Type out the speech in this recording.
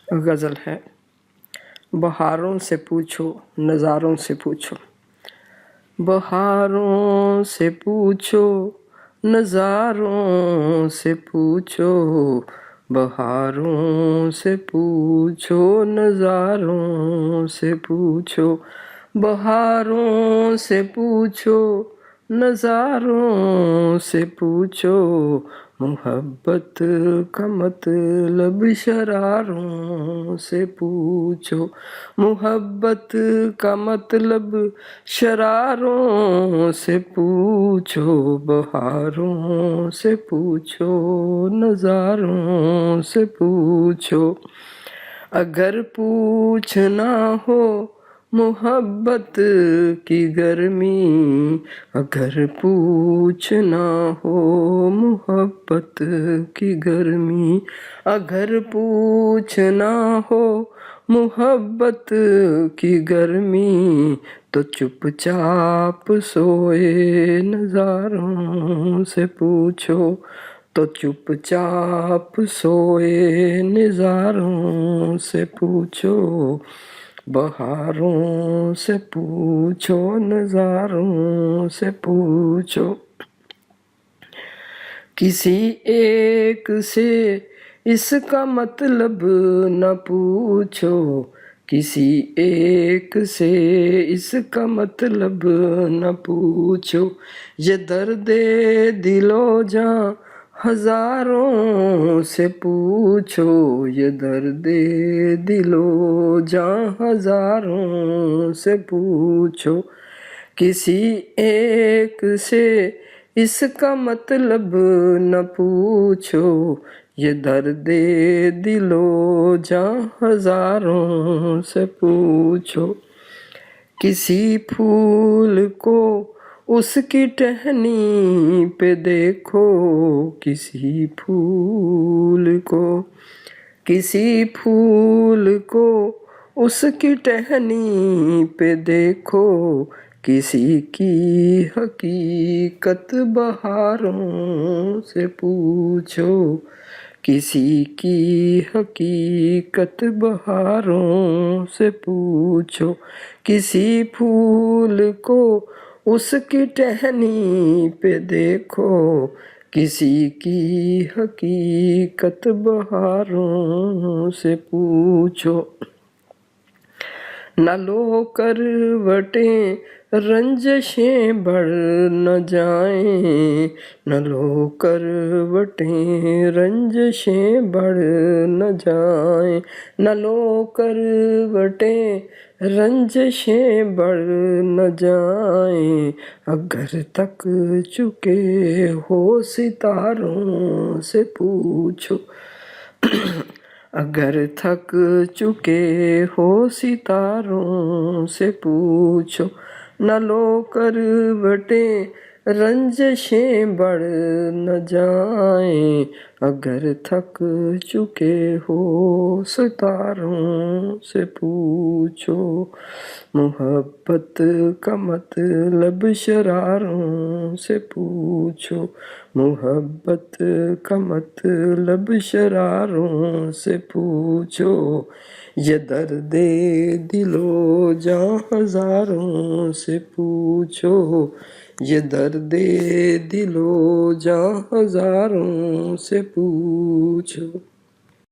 غزل ہے۔ بہاروں سے پوچھو نظاروں سے پوچھو، بہاروں سے پوچھو نظاروں سے پوچھو، بہاروں سے پوچھو نظاروں سے پوچھو، بہاروں سے پوچھو نظاروں سے پوچھو، محبت کا مطلب شراروں سے پوچھو، محبت کا مطلب شراروں سے پوچھو، بہاروں سے پوچھو نظاروں سے پوچھو، اگر پوچھنا ہو محبت کی گرمی، اگر پوچھنا ہو محبت کی گرمی، اگر پوچھنا ہو محبت کی گرمی، تو چپ چاپ سوئے نظاروں سے پوچھو، تو چپ چاپ سوئے نظاروں سے پوچھو، بہاروں سے پوچھو نظاروں سے پوچھو، کسی ایک سے اس کا مطلب نہ پوچھو، کسی ایک سے اس کا مطلب نہ پوچھو، یہ درد دل و جاں ہزاروں سے پوچھو، یہ درد دل و جاں ہزاروں سے پوچھو، کسی ایک سے اس کا مطلب نہ پوچھو، یہ درد دل و جاں ہزاروں سے پوچھو، کسی پھول کو اس کی ٹہنی پہ دیکھو، کسی پھول کو، کسی پھول کو اس کی ٹہنی پہ دیکھو، کسی کی حقیقت بہاروں سے پوچھو، کسی کی حقیقت بہاروں سے پوچھو، کسی پھول کو اس کی ٹہنی پہ دیکھو، کسی کی حقیقت بہاروں سے پوچھو، نہ لو کروٹیں رنجشیں بڑھ نہ جائیں، نہ لو کروٹیں رنجشیں بڑھ نہ جائیں، نہ لو کروٹیں رنجشیں بڑھ نہ جائیں، اگر تک چکے ہو ستاروں سے پوچھو، اگر تھک چکے ہو ستاروں سے پوچھو، نہ لو کروٹیں رنجشیں بڑھ نہ جائیں، اگر تھک چکے ہو ستاروں سے پوچھو، محبت کا مطلب شراروں سے پوچھو، محبت کا مطلب شراروں سے پوچھو، یہ درد دل و جاں ہزاروں سے پوچھو، یہ درد دل و جاں ہزاروں سے پوچھو۔